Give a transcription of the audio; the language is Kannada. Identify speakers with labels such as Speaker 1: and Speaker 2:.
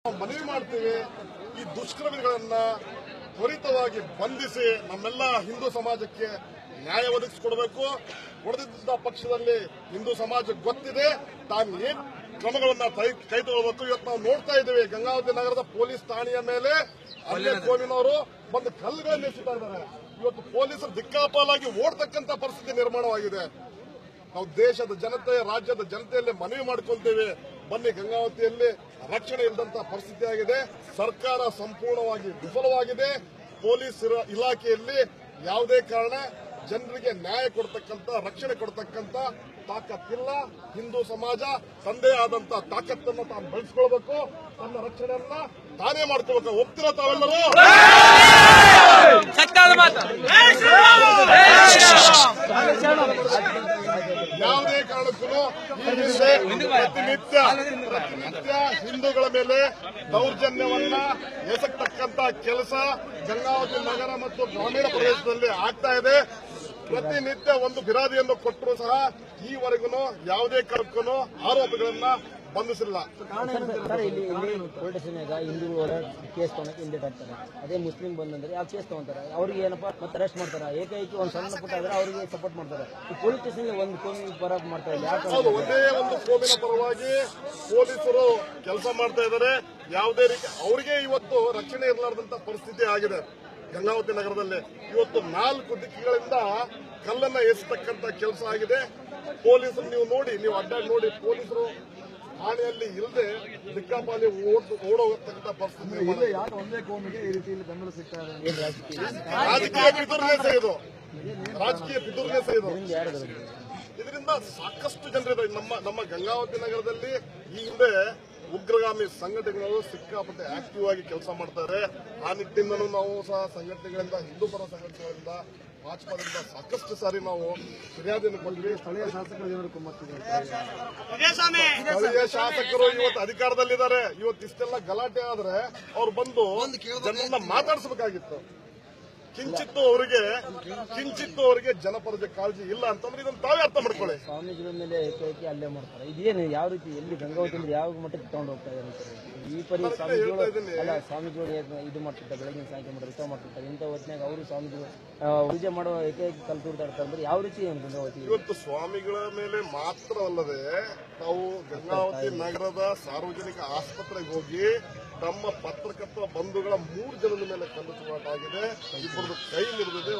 Speaker 1: ಮನವಿ ಮಾಡ್ತೀವಿ. ಈ ದುಷ್ಕರ್ಮಿಗಳನ್ನ ತ್ವರಿತವಾಗಿ ಬಂಧಿಸಿ ನಮ್ಮೆಲ್ಲ ಹಿಂದೂ ಸಮಾಜಕ್ಕೆ ನ್ಯಾಯ ಒದಗಿಸಿಕೊಡಬೇಕು. ಹೊಡೆದಿದ್ದ ಪಕ್ಷದಲ್ಲಿ ಹಿಂದೂ ಸಮಾಜಕ್ಕೆ ಗೊತ್ತಿದೆ ತಾನು ಏನ್ ಕ್ರಮಗಳನ್ನ ಕೈಗೊಳ್ಳಬೇಕು. ಇವತ್ತು ನಾವು ನೋಡ್ತಾ ಇದ್ದೀವಿ ಗಂಗಾವತಿ ನಗರದ ಪೊಲೀಸ್ ಠಾಣೆಯ ಮೇಲೆ ಅಲ್ಲೇ ಕೋಮಿನವರು ಬಂದು ಕಲ್ಲುಗಳನ್ನು ಎಸೆತಾ ಇದ್ದಾರೆ. ಇವತ್ತು ಪೊಲೀಸರು ದಿಕ್ಕಾಪಾಲಾಗಿ ಓಡ್ತಕ್ಕಂತ ಪರಿಸ್ಥಿತಿ ನಿರ್ಮಾಣವಾಗಿದೆ. ನಾವು ದೇಶದ ಜನತೆ, ರಾಜ್ಯದ ಜನತೆಯಲ್ಲಿ ಮನವಿ ಮಾಡಿಕೊಳ್ತೇವೆ, ಬನ್ನಿ ಗಂಗಾವತಿಯಲ್ಲಿ ರಕ್ಷಣೆ ಇಲ್ಲದಂತ ಪರಿಸ್ಥಿತಿ ಆಗಿದೆ. ಸರ್ಕಾರ ಸಂಪೂರ್ಣವಾಗಿ ವಿಫಲವಾಗಿದೆ. ಪೊಲೀಸ್ ಇಲಾಖೆಯಲ್ಲಿ ಯಾವುದೇ ಕಾರಣ ಜನರಿಗೆ ನ್ಯಾಯ ಕೊಡ್ತಕ್ಕಂತ, ರಕ್ಷಣೆ ಕೊಡ್ತಕ್ಕಂತ ತಾಕತ್ತಿಲ್ಲ. ಹಿಂದೂ ಸಮಾಜ ತಂದೆ ಆದಂತ ತಾಕತ್ತನ್ನು ತಾನು ಬೆಳೆಸ್ಕೊಳ್ಬೇಕು, ತನ್ನ ರಕ್ಷಣೆಯನ್ನ ತಾನೇ ಮಾಡ್ಕೋಬೇಕು. ಒಪ್ತಿರೋ ತಾವೆಲ್ಲರೂ? ಯಾವುದೇ ಕಾರಣಕ್ಕೂ ಪ್ರತಿನಿತ್ಯ ಹಿಂದೂಗಳ ಮೇಲೆ ದೌರ್ಜನ್ಯವನ್ನ ಎಸಗತಕ್ಕಂತ ಕೆಲಸ ಗಂಗಾವತಿ ನಗರ ಮತ್ತು ಗ್ರಾಮೀಣ ಪ್ರದೇಶದಲ್ಲಿ ಆಗ್ತಾ ಇದೆ. ಪ್ರತಿನಿತ್ಯ ಒಂದು ಫಿರ್ಯಾದಿಯನ್ನು ಕೊಟ್ಟರೂ ಸಹ ಈವರೆಗೂ ಯಾವುದೇ ಕಾರಣಕ್ಕೂ ಆರೋಪಿಗಳನ್ನ ಬಂಧಿಸಿಲ್ಲ.
Speaker 2: ಇಲ್ಲಿ ಪೊಲೀಸ್ ಸ್ಟೇಷನ್ಯಾಗ ಹಿಂದೂಗಳ ಕೇಸ್ ತಗೊಳಕ್ಕೆ ಹಿಂದೆ ಹಾಕ್ತಾರೆ. ಅದೇ ಮುಸ್ಲಿಂ ಬಂದಂದ್ರೆ ಯಾವ ಕೇಸ್ ತಗೊಂತಾರೆ, ಅವ್ರಿಗೆ ಏನಪ್ಪಾ ಮತ್ತೆ ಅರೆಸ್ಟ್ ಮಾಡ್ತಾರೆ. ಏಕೈಕಿ ಒಂದು ಸಣ್ಣ ಪುಟ್ಟ ಆದ್ರೆ ಅವರಿಗೆ ಸಪೋರ್ಟ್ ಮಾಡ್ತಾರೆ. ಈ ಪೊಲೀಸ್ ಸ್ಟೇಷನ್ ಒಂದು ಕೋಮಿನ ಪರ ಮಾಡ್ತಾರೆ.
Speaker 1: ಒಂದೇ ಒಂದು ಕೋಮಿನ ಪರವಾಗಿ ಪೊಲೀಸರು ಕೆಲಸ ಮಾಡ್ತಾ ಇದ್ದಾರೆ. ಯಾವುದೇ ರೀತಿ ಅವರಿಗೆ ಇವತ್ತು ರಕ್ಷಣೆ ಇರಲಾರ್ದಂತ ಪರಿಸ್ಥಿತಿ ಆಗಿದೆ. ಗಂಗಾವತಿ ನಗರದಲ್ಲಿ ಇವತ್ತು 4 ದಿಕ್ಕುಗಳಿಂದ ಕಲ್ಲನ್ನ ಎಸತಕ್ಕಂತ ಕೆಲಸ ಆಗಿದೆ. ಪೊಲೀಸರು ನೀವು ಅಡ್ಡಾಡಿ ನೋಡಿ, ಪೊಲೀಸರು ಠಾಣೆಯಲ್ಲಿ ಇಲ್ಲದೆ ದಿಕ್ಕಾಪಾಲಿ ಓಡೋಗತಕ್ಕಂತ ಪರಿಸ್ಥಿತಿ.
Speaker 3: ಒಂದೇ ಕೋಮಿಗೆ ಈ ರೀತಿಯಲ್ಲಿ ಬೆಂಬಲ ಸಿಗ್ತಾ ಇದೆ.
Speaker 1: ರಾಜಕೀಯ ಪಿತೂರ್ನೇಸೆ ಇದು, ರಾಜಕೀಯ ಪಿತೂರ್ನೇಸೆ ಇದು. ಇದರಿಂದ ಸಾಕಷ್ಟು ಜನರಿದೆ ನಮ್ಮ ಗಂಗಾವತಿ ನಗರದಲ್ಲಿ. ಈ ಹಿಂದೆ ಉಗ್ರಗಾಮಿ ಸಂಘಟನೆಗಳು ಸಿಕ್ಕಾಪಟ್ಟೆ ಆಕ್ಟಿವ್ ಆಗಿ ಕೆಲಸ ಮಾಡ್ತಾರೆ. ಆ ನಿಟ್ಟಿನಿಂದಲೂ ನಾವು ಸಹ ಸಂಘಟನೆಗಳಿಂದ, ಹಿಂದೂ ಪರ ಸಂಘಟನೆಗಳಿಂದ, ಭಾಜಪದಿಂದ ಸಾಕಷ್ಟು ಸಾರಿ ನಾವು ಫಿರ್ಯಾದಿಯನ್ನು ಕೊಟ್ಟಿವಿ.
Speaker 3: ಸ್ಥಳೀಯ ಶಾಸಕರು ಜನರು
Speaker 1: ಸ್ಥಳೀಯ ಶಾಸಕರು ಇವತ್ತು ಅಧಿಕಾರದಲ್ಲಿದ್ದಾರೆ. ಇವತ್ತು ಇಷ್ಟೆಲ್ಲ ಗಲಾಟೆ ಆದ್ರೆ ಅವ್ರು ಬಂದು ಜನರನ್ನ ಮಾತಾಡಿಸಬೇಕಾಗಿತ್ತು. ಕಿಂಚಿತ್ತು ಅವರಿಗೆ ಜನಪರದ ಕಾಳಜಿ ಇಲ್ಲ ಅಂತಂದ್ರೆ ಇದನ್ನು ತಾವೇ ಅರ್ಥ ಮಾಡ್ಕೊಳ್ಳಿ.
Speaker 2: ಸ್ವಾಮೀಜಿಗಳ ಮೇಲೆ ಏಕೈಕಿ ಹಲ್ಲೆ ಮಾಡ್ತಾರೆ. ಇದೇನು ಯಾವ ರೀತಿ, ಎಲ್ಲಿ ಗಂಗಾವತಿ ಯಾವ ಮಟ್ಟಕ್ಕೆ ತಗೊಂಡು ಹೋಗ್ತಾ ಇದ್ದಾರೆ? ಈ ಪರಿ ಸ್ವಾಮೀಜಿಗಳು ಇದು ಮಾಡ್ತಿರ್ತಾರೆ, ಬೆಳಗಿನ ಸಾಯಂಕಾಲ ಮಾಡಿ ರಿತ ಮಾಡ್ತಿರ್ತಾರೆ. ಇಂಥ ಹೊತ್ತಿನಾಗ ಅವರು ಸ್ವಾಮೀಜಿಗಳು ಪೂಜೆ ಮಾಡುವ ಏಕೈಕಿ ಕಲ್ ತೂರ್ತಾಡ್ತಾರೆ ಅಂದ್ರೆ ಯಾವ ರೀತಿ ಗಂಗಾವತಿ?
Speaker 1: ಇವತ್ತು ಸ್ವಾಮಿಗಳ ಮೇಲೆ ಮಾತ್ರ ಅಲ್ಲದೆ ನಾವು ಗಂಗಾವತಿ ನಗರದ ಸಾರ್ವಜನಿಕ ಆಸ್ಪತ್ರೆಗೆ ಹೋಗಿ ತಮ್ಮ ಪತ್ರಕರ್ತ ಬಂಧುಗಳ 3 ಜನದ ಮೇಲೆ ಕಲ್ಲು ತೂರಾಟ ಆಗಿದೆ. ಇಬ್ಬರದು ಕೈ ಮುರಿದಿದೆ.